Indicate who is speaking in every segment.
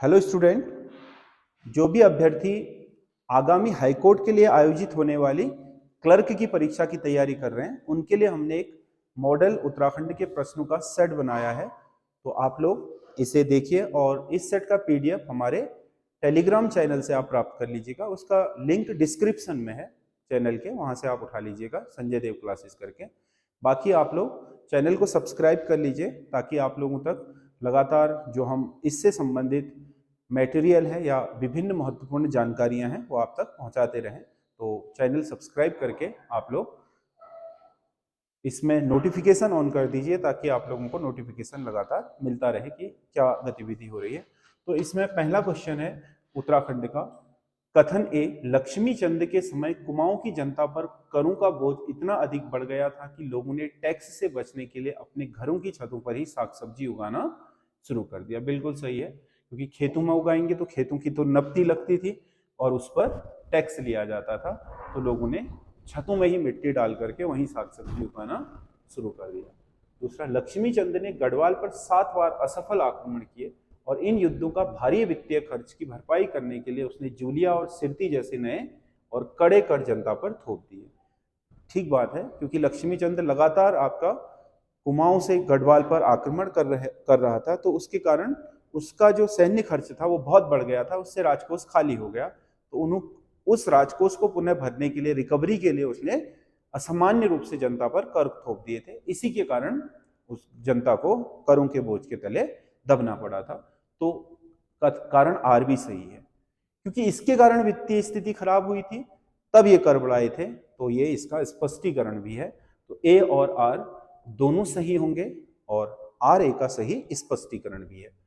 Speaker 1: Hello student, जो भी अभ्यर्थी आगामी हाईकोर्ट के लिए आयोजित होने वाली क्लर्क की परीक्षा की तैयारी कर रहे हैं, उनके लिए हमने एक मॉडल उत्तराखंड के प्रश्नों का सेट बनाया है। तो आप लोग इसे देखिए और इस सेट का पीडीएफ हमारे टेलीग्राम चैनल से आप प्राप्त कर लीजिएगा। उसका लिंक डिस्क्रिप्शन में है चैनल के, वहां से आप उठा लीजिएगा संजय देव क्लासेस करके। बाकी आप लोग चैनल को सब्सक्राइब कर लीजिए ताकि आप लोगों तक लगातार जो हम इससे संबंधित मटेरियल है या विभिन्न महत्वपूर्ण जानकारियां हैं वो आप तक पहुंचाते रहें। तो चैनल सब्सक्राइब करके आप लोग इसमें नोटिफिकेशन ऑन कर दीजिए ताकि आप लोगों को नोटिफिकेशन लगातार मिलता रहे कि क्या गतिविधि हो रही है। तो इसमें पहला क्वेश्चन है उत्तराखंड का। कथन ए, लक्ष्मी चंद के समय कुमाऊं की जनता पर करों का बोझ इतना अधिक बढ़ गया था कि लोगों ने टैक्स से बचने के लिए अपने घरों की छतों पर ही साग सब्जी उगाना शुरू कर दिया। बिल्कुल सही है, क्योंकि खेतों में उगाएंगे तो खेतों की तो नपती लगती थी और उस पर टैक्स लिया जाता था, तो लोगों ने छतों में ही मिट्टी डाल करके वहीं साग सब्जी उगाना शुरू कर दिया। दूसरा, लक्ष्मी चंद ने गढ़वाल पर 7 बार असफल आक्रमण किए और इन युद्धों का भारी वित्तीय खर्च की भरपाई करने के लिए उसने जूलिया और सिरती जैसे नए और कड़े कर जनता पर थोप दिए। ठीक बात है, क्योंकि लक्ष्मी चंद लगातार आपका कुमाऊं से गढ़वाल पर आक्रमण कर रहा था, तो उसके कारण उसका जो सैन्य खर्च था वो बहुत बढ़ गया था, उससे राजकोष खाली हो गया। तो उस राजकोष को पुनः भरने के लिए, रिकवरी के लिए उसने असामान्य रूप से जनता पर कर थोप दिए थे। इसी के कारण उस जनता को करों के बोझ के तले दबना पड़ा था। तो कारण आर भी सही है, क्योंकि इसके कारण वित्तीय स्थिति खराब हुई थी, तब ये कर बढ़ाए थे। तो ये इसका स्पष्टीकरण भी है। तो ए और आर दोनों सही होंगे और आर ए का सही स्पष्टीकरण भी है।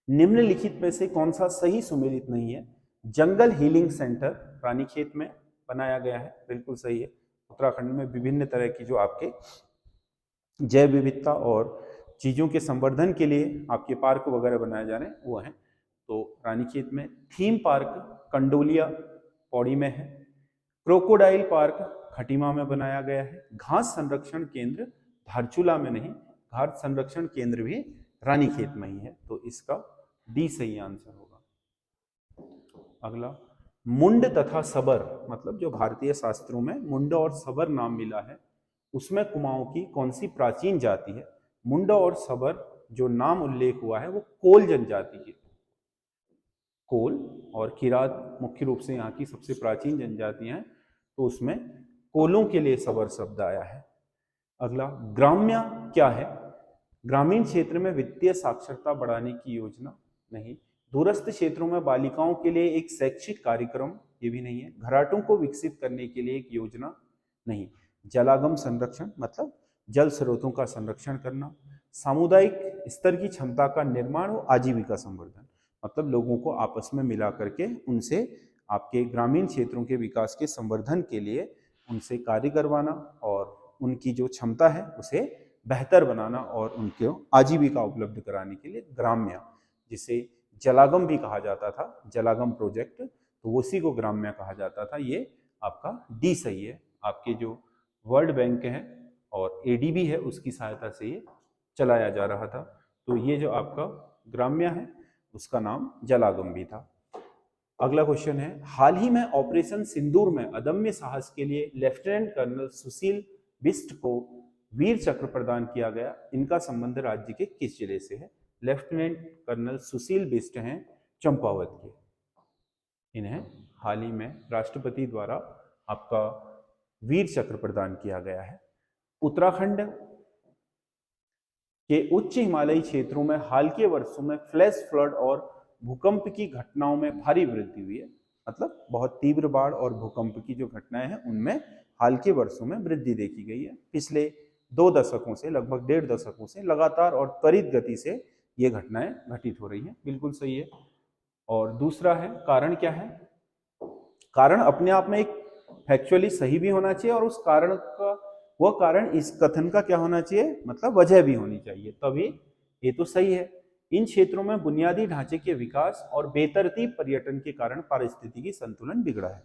Speaker 1: निम्नलिखित में से कौन सा सही सुमेलित नहीं है? जंगल हीलिंग सेंटर रानीखेत में बनाया गया है, बिल्कुल सही है। उत्तराखंड में विभिन्न तरह की जो आपके जैव विविधता और चीजों के संवर्धन के लिए आपके पार्क वगैरह बनाए जा रहे हैं वो हैं। तो रानीखेत में थीम पार्क कंडोलिया पौड़ी में है। क्रोकोडाइल पार्क खटीमा में बनाया गया है। घास संरक्षण केंद्र धारचूला में नहीं, घास संरक्षण केंद्र भी रानीखेत में ही है। तो इसका डी सही आंसर होगा। अगला, मुंड तथा सबर, मतलब जो भारतीय शास्त्रों में मुंड और सबर नाम मिला है, उसमें कुमाऊं की कौन सी प्राचीन जाति है? मुंड और सबर जो नाम उल्लेख हुआ है वो कोल जनजाति की। कोल और किरात मुख्य रूप से यहाँ की सबसे प्राचीन जनजातियां हैं, तो उसमें कोलों के लिए सबर शब्द आया है। अगला, ग्राम्य क्या है? ग्रामीण क्षेत्र में वित्तीय साक्षरता बढ़ाने की योजना नहीं। दूरस्थ क्षेत्रों में बालिकाओं के लिए एक शैक्षिक कार्यक्रम, ये भी नहीं है। घराटों को विकसित करने के लिए एक योजना नहीं। जलागम संरक्षण मतलब जल स्रोतों का संरक्षण करना। सामुदायिक स्तर की क्षमता का निर्माण और आजीविका संवर्धन, मतलब लोगों को आपस में मिला करके उनसे आपके ग्रामीण क्षेत्रों के विकास के संवर्धन के लिए उनसे कार्य करवाना और उनकी जो क्षमता है उसे बेहतर बनाना और उनको आजीविका उपलब्ध कराने के लिए ग्राम्य, जिसे जलागम भी कहा जाता था, जलागम प्रोजेक्ट, तो उसी को ग्राम्य कहा जाता था। ये आपका डी सही है। आपके जो वर्ल्ड बैंक है और एडीबी है उसकी सहायता से ये चलाया जा रहा था। तो ये जो आपका ग्राम्य है उसका नाम जलागम भी था। अगला क्वेश्चन है, हाल ही में ऑपरेशन सिंदूर में अदम्य साहस के लिए लेफ्टिनेंट कर्नल सुशील बिष्ट को वीर चक्र प्रदान किया गया। इनका संबंध राज्य के किस जिले से है? लेफ्टिनेंट कर्नल सुशील बिष्ट हैं चंपावत के। इन्हें हाल ही में राष्ट्रपति द्वारा आपका वीर चक्र प्रदान किया गया है। उत्तराखंड के उच्च हिमालयी क्षेत्रों में हाल के वर्षों में फ्लैश फ्लड और भूकंप की घटनाओं में भारी वृद्धि हुई है। मतलब बहुत तीव्र बाढ़ और भूकंप की जो घटनाएं हैं उनमें हाल के वर्षों में वृद्धि देखी गई है। पिछले 2 दशकों से, लगभग 1.5 दशकों से लगातार और त्वरित गति से ये घटनाएं घटित हो रही हैं। बिल्कुल सही है। और दूसरा है, कारण क्या है? कारण अपने आप में एक फैक्चुअली सही भी होना चाहिए और उस कारण का, वह कारण इस कथन का क्या होना चाहिए, मतलब वजह भी होनी चाहिए, तभी ये तो सही है। इन क्षेत्रों में बुनियादी ढांचे के विकास और बेतरतीब पर्यटन के कारण पारिस्थितिकी संतुलन बिगड़ा है,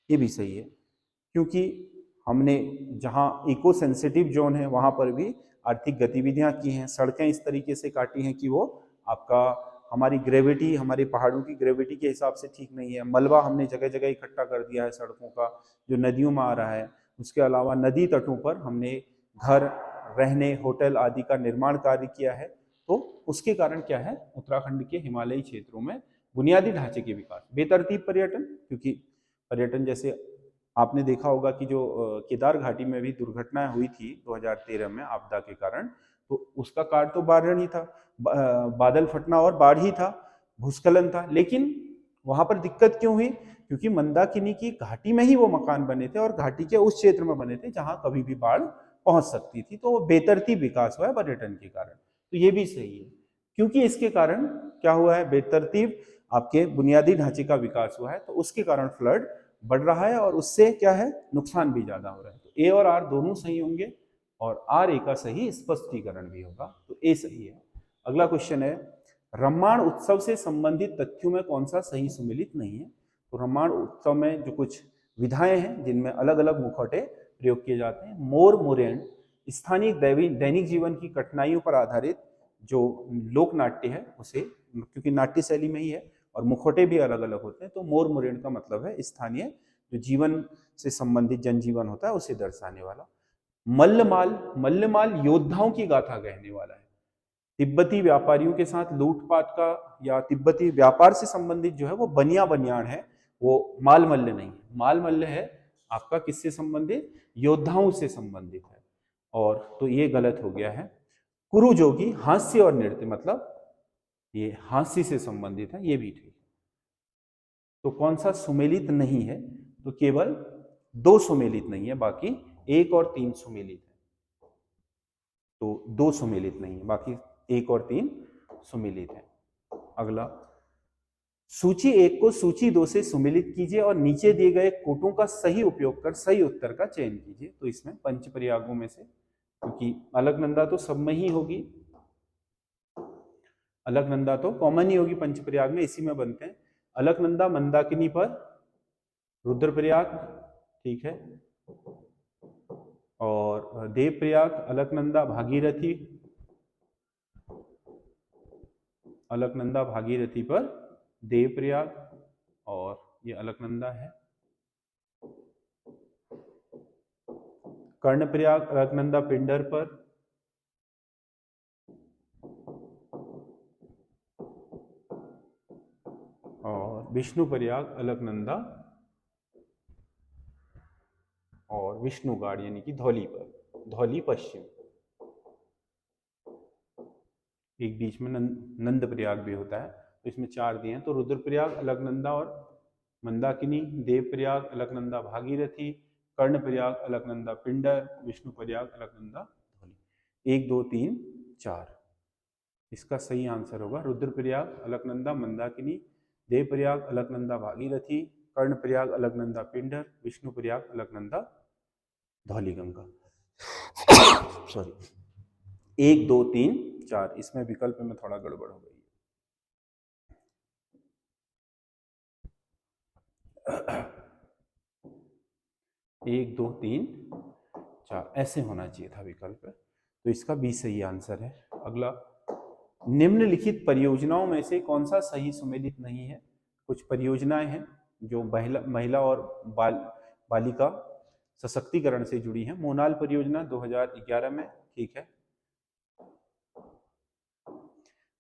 Speaker 1: ये भी सही है। क्योंकि हमने जहाँ इको सेंसिटिव जोन है वहां पर भी आर्थिक गतिविधियां की हैं, सड़कें इस तरीके से काटी हैं कि वो आपका हमारी ग्रेविटी, हमारे पहाड़ों की ग्रेविटी के हिसाब से ठीक नहीं है। मलबा हमने जगह जगह इकट्ठा कर दिया है सड़कों का, जो नदियों में आ रहा है। उसके अलावा नदी तटों पर हमने घर, रहने, होटल आदि का निर्माण कार्य किया है। तो उसके कारण क्या है, उत्तराखंड के हिमालयी क्षेत्रों में बुनियादी ढांचे के विकास, बेतरतीब पर्यटन, क्योंकि पर्यटन जैसे आपने देखा होगा कि जो केदार घाटी में भी दुर्घटनाएं हुई थी 2013 में आपदा के कारण, तो उसका कारण तो बाढ़ ही था, बादल फटना और बाढ़ ही था, भूस्खलन था। लेकिन वहां पर दिक्कत क्यों हुई? क्योंकि मंदाकिनी की घाटी में ही वो मकान बने थे और घाटी के उस क्षेत्र में बने थे जहां कभी भी बाढ़ पहुंच सकती थी। तो बेतरतीब विकास हुआ है पर्यटन के कारण। तो ये भी सही है, क्योंकि इसके कारण क्या हुआ है, बेतरतीब आपके बुनियादी ढांचे का विकास हुआ है, तो उसके कारण फ्लड बढ़ रहा है और उससे क्या है, नुकसान भी ज्यादा हो रहा है। तो ए और आर दोनों सही होंगे और आर ए का सही स्पष्टीकरण भी होगा, तो ए सही है। अगला क्वेश्चन है, रम्माण उत्सव से संबंधित तथ्यों में कौन सा सही सुमेलित नहीं है? तो रम्माण उत्सव में जो कुछ विधाएं हैं जिनमें अलग अलग मुखौटे प्रयोग किए जाते हैं। मोर मोरेंड स्थानीय दैनिक जीवन की कठिनाइयों पर आधारित जो लोक नाट्य है उसे, क्योंकि नाट्य शैली में ही है और मुखौटे भी अलग अलग होते हैं, तो मोर मोरेंड का मतलब है स्थानीय जो जीवन से संबंधित जनजीवन होता है उसे दर्शाने वाला। मल्लमाल, मल्लमाल योद्धाओं की गाथा कहने वाला है। तिब्बती व्यापारियों के साथ लूटपाट का या तिब्बती व्यापार से संबंधित जो है वो बनिया बनियान है, वो मालमल्ल नहीं है। मालमल्ल है आपका किससे संबंधित? योद्धाओं से संबंधित है, और तो ये गलत हो गया है। कुरु जोगी हास्य और नृत्य, मतलब ये हास्य से संबंधित है, ये भी ठीक है। तो कौन सा सुमेलित नहीं है? तो केवल 2 सुमेलित नहीं है, बाकी 1 और 3 सुमेलित है। तो 2 सुमेलित नहीं है, बाकी 1 और 3 सुमेलित है। अगला, सूची 1 को सूची 2 से सुमेलित कीजिए और नीचे दिए गए कोटों का सही उपयोग कर सही उत्तर का चयन कीजिए। तो इसमें पंचपर्यायों में से, क्योंकि अलकनंदा तो सब में ही होगी, अलकनंदा तो कॉमन ही होगी पंचप्रयाग में, इसी में बनते हैं। अलकनंदा मंदाकिनी पर रुद्रप्रयाग, ठीक है, और देवप्रयाग अलकनंदा भागीरथी, अलकनंदा भागीरथी पर देवप्रयाग, और ये अलकनंदा है। कर्णप्रयाग अलकनंदा पिंडर पर, और विष्णुप्रयाग अलकनंदा और विष्णुगाड़ यानी कि धौली पर, धौली पश्चिम। एक बीच में नंद प्रयाग भी होता है, तो इसमें 4 दिए हैं। तो रुद्रप्रयाग अलकनंदा और मंदाकिनी, देवप्रयाग अलकनंदा भागीरथी, कर्णप्रयाग अलकनंदा पिंडर, विष्णुप्रयाग अलकनंदा धौली। 1 2 3 4, इसका सही आंसर होगा रुद्रप्रयाग अलकनंदा मंदाकिनी, देवप्रयाग अलकनंदा भागीरथी, कर्णप्रयाग अलकनंदा पिंडर, विष्णुप्रयाग अलकनंदा धौली गंगा। सॉरी, 1 2 3 4, इसमें विकल्प में थोड़ा गड़बड़ हो गई। 1 2 3 4 ऐसे होना चाहिए था विकल्प, तो इसका बी सही आंसर है। अगला, निम्नलिखित परियोजनाओं में से कौन सा सही सुमेलित नहीं है? कुछ परियोजनाएं हैं जो महिला और बालिका सशक्तिकरण से जुड़ी हैं। मोनाल परियोजना 2011 में, ठीक है।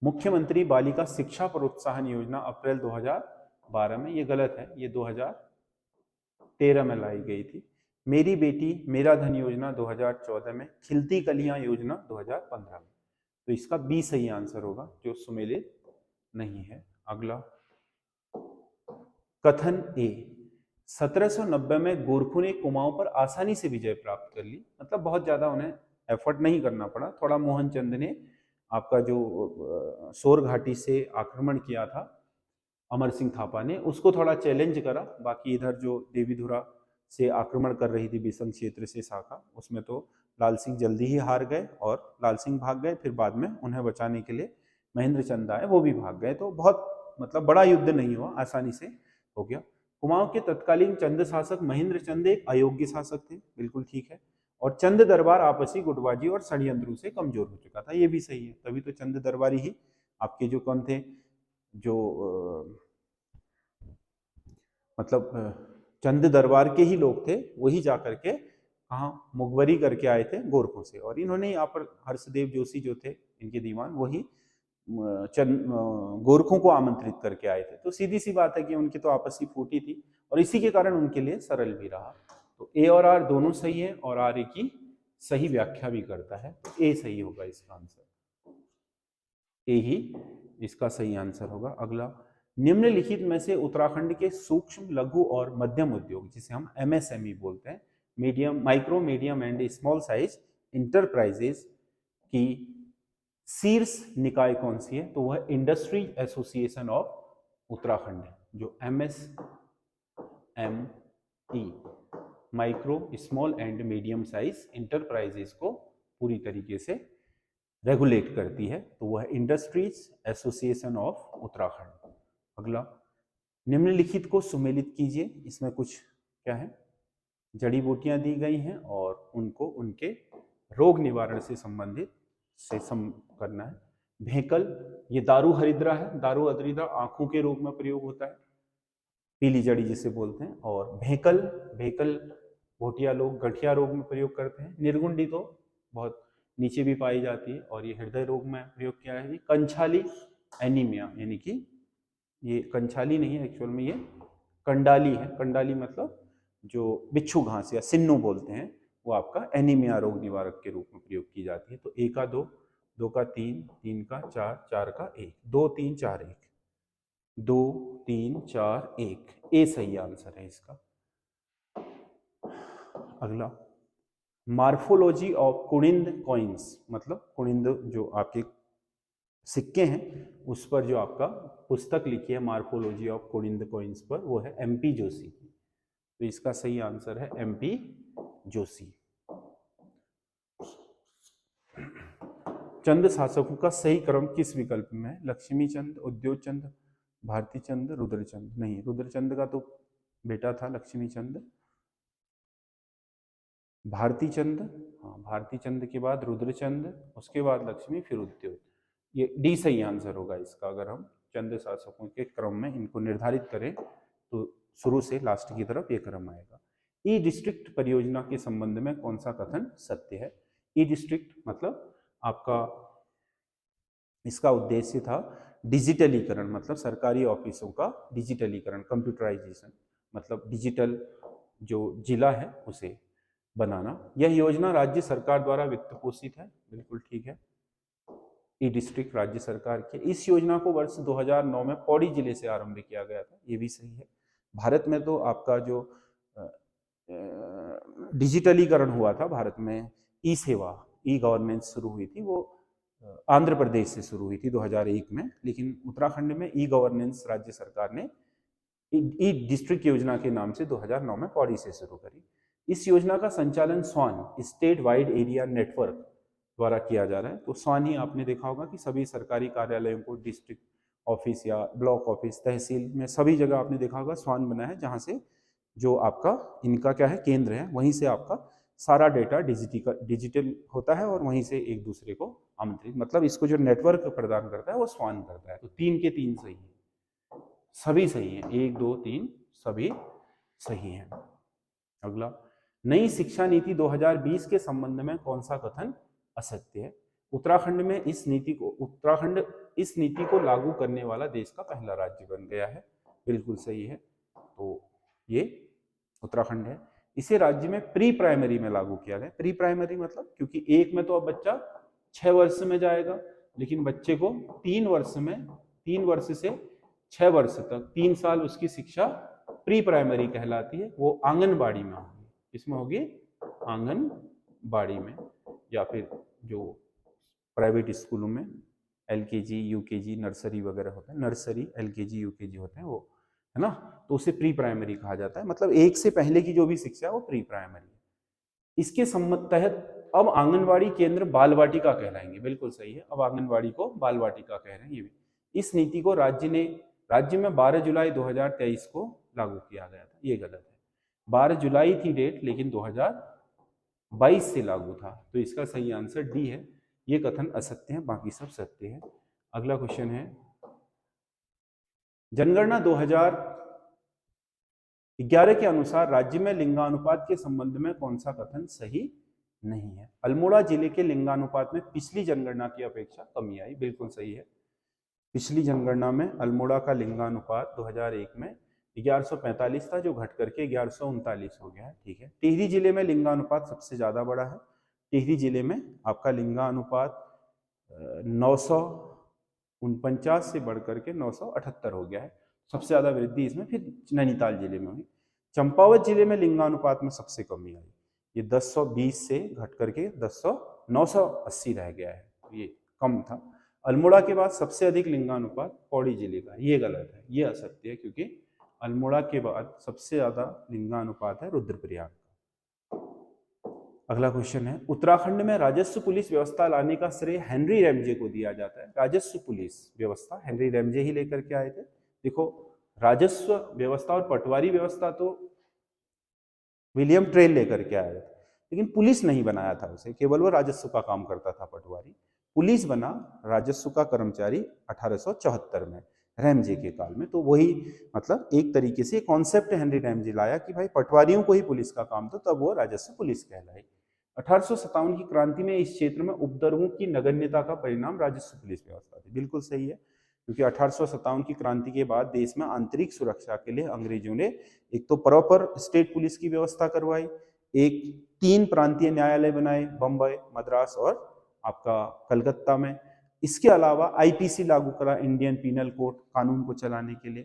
Speaker 1: मुख्यमंत्री बालिका शिक्षा प्रोत्साहन योजना अप्रैल 2012 में, ये गलत है, ये 2013 में लाई गई थी। मेरी बेटी मेरा धन योजना 2014 में, खिलती कलियां योजना 2015 में। तो इसका बी सही आंसर होगा, जो सुमेलित नहीं है। अगला, कथन ए, 1790 में गोरखों ने कुमाऊं पर आसानी से विजय प्राप्त कर ली, मतलब बहुत ज्यादा उन्हें एफर्ट नहीं करना पड़ा। थोड़ा मोहनचंद ने आपका जो सोर घाटी से आक्रमण किया था अमर सिंह थापा ने, उसको थोड़ा चैलेंज करा। बाकी इधर जो देवीधुरा से आक्रमण कर रही थी बिसन क्षेत्र से शाखा, उसमें तो लाल सिंह जल्दी ही हार गए और लाल सिंह भाग गए। फिर बाद में उन्हें बचाने के लिए महेंद्र चंद आए, वो भी भाग गए। तो बहुत मतलब बड़ा युद्ध नहीं हुआ, आसानी से हो गया। कुमाऊं के तत्कालीन चंद शासक महेंद्र चंद एक अयोग्य शासक थे, बिल्कुल ठीक है। और चंद दरबार आपसी गुटबाजी और षड्यंत्रों से कमजोर हो चुका था। ये भी सही है, तभी तो चंद दरबारी ही आपके जो कौन थे, जो मतलब चंद दरबार के ही लोग थे, वही जाकर के कहाँ मुखबरी करके आए थे गोरखों से, और इन्होंने यहाँ पर हर्षदेव जोशी जो थे इनके दीवान, वही गोरखों को आमंत्रित करके आए थे। तो सीधी सी बात है कि उनकी तो आपसी फूटी थी और इसी के कारण उनके लिए सरल भी रहा। तो ए और आर दोनों सही है और आर ए की सही व्याख्या भी करता है, तो ए सही होगा इसका आंसर, ए ही इसका सही आंसर होगा। अगला, निम्नलिखित में से उत्तराखंड के सूक्ष्म लघु और मध्यम उद्योग, जिसे हम एमएसएमई बोलते हैं, medium micro medium and small size enterprises की शीर्ष निकाय कौन सी है? तो वह इंडस्ट्री एसोसिएशन ऑफ उत्तराखंड है, जो MSME micro small and medium size enterprises को पूरी तरीके से रेगुलेट करती है, तो वह इंडस्ट्रीज एसोसिएशन ऑफ उत्तराखंड। अगला, निम्नलिखित को सुमेलित कीजिए। इसमें कुछ क्या है, जड़ी बूटियां दी गई हैं और उनको उनके रोग निवारण से संबंधित करना है। भेकल, ये दारू हरिद्रा है, दारू हरिद्रा आंखों के रोग में प्रयोग होता है, पीली जड़ी जिसे बोलते हैं। और भेकल, भेकल भोटिया लोग गठिया रोग में प्रयोग करते हैं। निर्गुंडी तो बहुत नीचे भी पाई जाती है और ये हृदय रोग में प्रयोग किया है। कंछाली एनीमिया, यानी कि ये कंछाली नहीं है, एक्चुअल में ये कंडाली है। कंडाली मतलब जो बिच्छू घास या सिन्नू बोलते हैं, वो आपका एनीमिया रोग निवारक के रूप में प्रयोग की जाती है। तो ए का 2, 2 का 3, 3 का 4, 4 का 1, 2 3 4 1, 2 3 4 1, ए सही आंसर है इसका। अगला, मार्फोलॉजी ऑफ कुणिंद कॉइन्स, मतलब कुणिंद जो आपके सिक्के हैं उस पर जो आपका पुस्तक लिखी है मार्फोलॉजी ऑफ कुणिंद कॉइन्स पर, वो है MP जोशी की। तो इसका सही आंसर है MP जोशी। चंद शासकों का सही क्रम किस विकल्प में है? लक्ष्मी चंद, उद्योग चंद, भारती चंद, रुद्रचंद। नहीं, रुद्रचंद का तो बेटा था लक्ष्मी चंद, भारती चंद, हाँ भारती चंद के बाद रुद्रचंद, उसके बाद लक्ष्मी, फिर उद्योग। ये डी सही आंसर होगा इसका। अगर हम चंद शासकों के क्रम में इनको निर्धारित करें तो शुरू से लास्ट की तरफ ये क्रम आएगा। ई डिस्ट्रिक्ट परियोजना के संबंध में कौन सा कथन सत्य है? ई डिस्ट्रिक्ट मतलब आपका इसका उद्देश्य था डिजिटलीकरण, मतलब सरकारी ऑफिसों का डिजिटलीकरण, कंप्यूटराइजेशन, मतलब डिजिटल जो जिला है उसे बनाना। यह योजना राज्य सरकार द्वारा वित्त पोषित है, बिल्कुल ठीक है। ई डिस्ट्रिक्ट राज्य सरकार के। इस योजना को वर्ष 2009 में पौड़ी जिले से आरंभ किया गया था, ये भी सही है। भारत में तो आपका जो डिजिटलीकरण हुआ था भारत में, ई सेवा, ई गवर्नेंस शुरू हुई थी, वो आंध्र प्रदेश से शुरू हुई थी 2001 में, लेकिन उत्तराखंड में ई गवर्नेंस राज्य सरकार ने ई डिस्ट्रिक्ट योजना के नाम से 2009 में पौड़ी से शुरू करी। इस योजना का संचालन स्वान स्टेट वाइड एरिया नेटवर्क द्वारा किया जा रहा है। तो स्वान ही आपने देखा होगा कि सभी सरकारी कार्यालयों को, डिस्ट्रिक्ट ऑफिस या ब्लॉक ऑफिस, तहसील में सभी जगह आपने देखा होगा स्वान बना है, जहाँ से जो आपका इनका क्या है केंद्र है, वहीं से आपका सारा डेटा डिजिटल होता है और वहीं से एक दूसरे को आमंत्रित, मतलब इसको जो नेटवर्क प्रदान करता है वो स्वान करता है। तो 3 के 3 सही है, सभी सही है, 1 2 3 सभी सही है। अगला, नई शिक्षा नीति 2020 के संबंध में कौन सा कथन असत्य है? उत्तराखंड इस नीति को लागू करने वाला देश का पहला राज्य बन गया है, बिल्कुल सही है। तो ये उत्तराखंड है। इसे राज्य में प्री प्राइमरी में लागू किया गया। प्री प्राइमरी मतलब, क्योंकि एक में तो अब बच्चा 6 वर्ष में जाएगा, लेकिन बच्चे को 3 वर्ष से 6 वर्ष तक 3 साल उसकी शिक्षा प्री प्राइमरी कहलाती है। वो आंगनबाड़ी में होगी, इसमें होगी आंगनबाड़ी में, या फिर जो प्राइवेट स्कूलों में LKG UKG नर्सरी वगैरह होता है, नर्सरी LKG UKG होते हैं वो, है ना, तो उसे प्री प्राइमरी कहा जाता है। मतलब 1 से पहले की जो भी शिक्षा है वो प्री प्राइमरी है। इसके तहत अब आंगनबाड़ी केंद्र बाल वाटिका कहलाएंगे, बिल्कुल सही है, अब आंगनबाड़ी को बाल वाटिका कह रहे हैं ये भी। इस नीति को राज्य में 12 जुलाई 2023 को लागू किया गया था, ये गलत है। 12 जुलाई थी डेट, लेकिन 2023 22 से लागू था। तो इसका सही आंसर डी है, ये कथन असत्य है, बाकी सब सत्य है। अगला क्वेश्चन है, जनगणना 2011 के अनुसार राज्य में लिंगानुपात के संबंध में कौन सा कथन सही नहीं है? अल्मोड़ा जिले के लिंगानुपात में पिछली जनगणना की अपेक्षा कमी आई, बिल्कुल सही है। पिछली जनगणना में अल्मोड़ा का लिंगानुपात 2001 में 1145 था, जो घट करके 1139 हो गया है, ठीक है। टिहरी जिले में लिंगानुपात सबसे ज्यादा बड़ा है। टिहरी जिले में आपका लिंगानुपात 949 से बढ़ करके 978 हो गया है। सबसे ज्यादा वृद्धि इसमें फिर नैनीताल जिले में हुई। चंपावत जिले में लिंगानुपात में सबसे कमी आई, ये 1020 से घट करके 980 रह गया है, ये कम था। अल्मोड़ा के बाद सबसे अधिक लिंगानुपात पौड़ी जिले का, ये गलत है, ये असत्य है, क्योंकि अल्मोड़ा के बाद सबसे ज्यादा लिंगानुपात है रुद्रप्रयाग का। अगला क्वेश्चन है, उत्तराखंड में राजस्व पुलिस व्यवस्था लाने का श्रेय हेनरी रैमजे को दिया जाता है। राजस्व पुलिस व्यवस्था हेनरी रैमजे ही लेकर के आए थे। देखो, राजस्व व्यवस्था और पटवारी व्यवस्था तो विलियम ट्रेल लेकर के आए थे, लेकिन पुलिस नहीं बनाया था उसे, केवल वो राजस्व का काम करता था पटवारी। पुलिस बना राजस्व का कर्मचारी 1874 में रैमजे के काल में। तो वही मतलब एक तरीके से कॉन्सेप्ट हेनरी रैमजे लाया कि भाई पटवारियों को ही पुलिस का काम, तो तब वो राजस्व पुलिस कहलाई। 1857 की क्रांति में इस क्षेत्र में उपद्रवों की नगण्यता का परिणाम राजस्व पुलिस व्यवस्था थी, बिल्कुल सही है, क्योंकि 1857 की क्रांति के बाद देश में आंतरिक सुरक्षा के लिए अंग्रेजों ने एक तो प्रॉपर स्टेट पुलिस की व्यवस्था करवाई, एक 3 प्रांतीय न्यायालय बनाए, बम्बई, मद्रास और आपका कलकत्ता में। इसके अलावा आईपीसी लागू करा, इंडियन पीनल कोड, कानून को चलाने के लिए।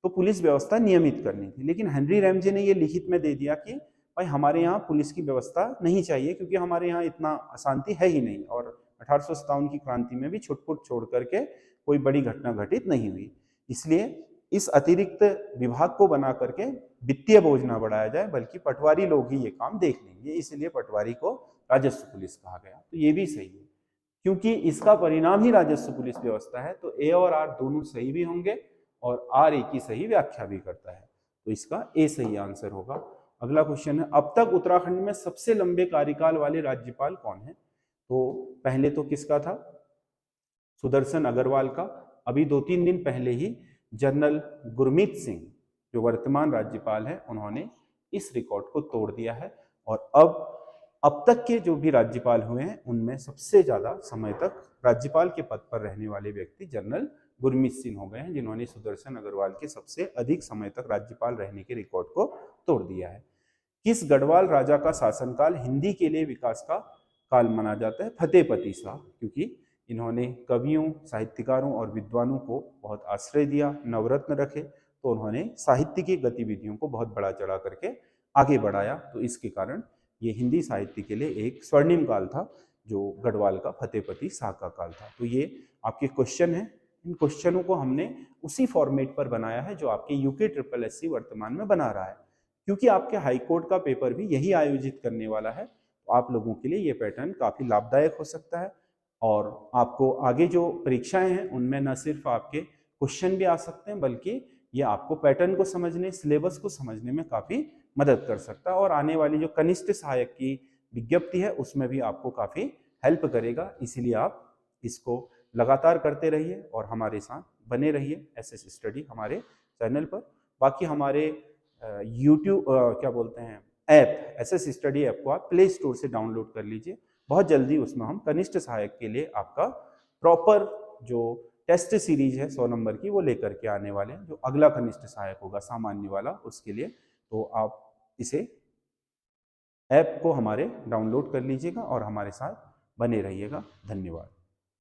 Speaker 1: तो पुलिस व्यवस्था नियमित करनी थी, लेकिन हेनरी रैमजे ने ये लिखित में दे दिया कि भाई हमारे यहाँ पुलिस की व्यवस्था नहीं चाहिए, क्योंकि हमारे यहाँ इतना अशांति है ही नहीं, और 1857 की क्रांति में भी छुटपुट छोड़ करके कोई बड़ी घटना घटित नहीं हुई। इसलिए इस अतिरिक्त विभाग को बना करके वित्तीय बोझ ना बढ़ाया जाए, बल्कि पटवारी लोग ही ये काम देख लेंगे, इसलिए पटवारी को राजस्व पुलिस कहा गया। तो ये भी सही है, क्योंकि इसका परिणाम ही राजस्व पुलिस व्यवस्था है। तो ए और आर दोनों सही भी होंगे, और आर ए की सही व्याख्या भी करता है, तो इसका ए सही आंसर होगा। अगला क्वेश्चन है, अब तक उत्तराखंड में सबसे लंबे कार्यकाल वाले राज्यपाल कौन है? तो पहले तो किसका था? सुदर्शन अग्रवाल का। अभी 2-3 दिन पहले ही जनरल गुरमीत सिंह, जो वर्तमान राज्यपाल है, उन्होंने इस रिकॉर्ड को तोड़ दिया है। और अब तक के जो भी राज्यपाल हुए हैं, उनमें सबसे ज्यादा समय तक राज्यपाल के पद पर रहने वाले व्यक्ति जनरल गुरमीत सिंह हो गए हैं, जिन्होंने सुदर्शन अग्रवाल के सबसे अधिक समय तक राज्यपाल रहने के रिकॉर्ड को तोड़ दिया है। किस गढ़वाल राजा का शासनकाल हिंदी के लिए विकास का काल माना जाता है? फतेहपति शाह, क्योंकि इन्होंने कवियों, साहित्यकारों और विद्वानों को बहुत आश्रय दिया, नवरत्न रखे, तो उन्होंने साहित्य की गतिविधियों को बहुत बढ़ा चढ़ा करके आगे बढ़ाया। तो इसके कारण ये हिंदी साहित्य के लिए एक स्वर्णिम काल था, जो गढ़वाल का फतेहपति शाह का काल था। तो ये आपके क्वेश्चन है। इन क्वेश्चनों को हमने उसी फॉर्मेट पर बनाया है जो आपके यूके SSSC वर्तमान में बना रहा है, क्योंकि आपके हाईकोर्ट का पेपर भी यही आयोजित करने वाला है। तो आप लोगों के लिए ये पैटर्न काफी लाभदायक हो सकता है, और आपको आगे जो परीक्षाएं हैं उनमें न सिर्फ आपके क्वेश्चन भी आ सकते हैं, बल्कि ये आपको पैटर्न को समझने, सिलेबस को समझने में काफी मदद कर सकता है, और आने वाली जो कनिष्ठ सहायक की विज्ञप्ति है उसमें भी आपको काफी हेल्प करेगा। इसीलिए आप इसको लगातार करते रहिए और हमारे साथ बने रहिए, SS स्टडी हमारे चैनल पर। बाकी हमारे यूट्यूब क्या बोलते हैं ऐप, SS स्टडी ऐप को आप प्ले स्टोर से डाउनलोड कर लीजिए। बहुत जल्दी उसमें हम कनिष्ठ सहायक के लिए आपका प्रॉपर जो टेस्ट सीरीज है 100 नंबर की, वो लेकर के आने वाले हैं। जो अगला कनिष्ठ सहायक होगा सामान्य वाला, उसके लिए तो आप इसे ऐप को हमारे डाउनलोड कर लीजिएगा और हमारे साथ बने रहिएगा। धन्यवाद।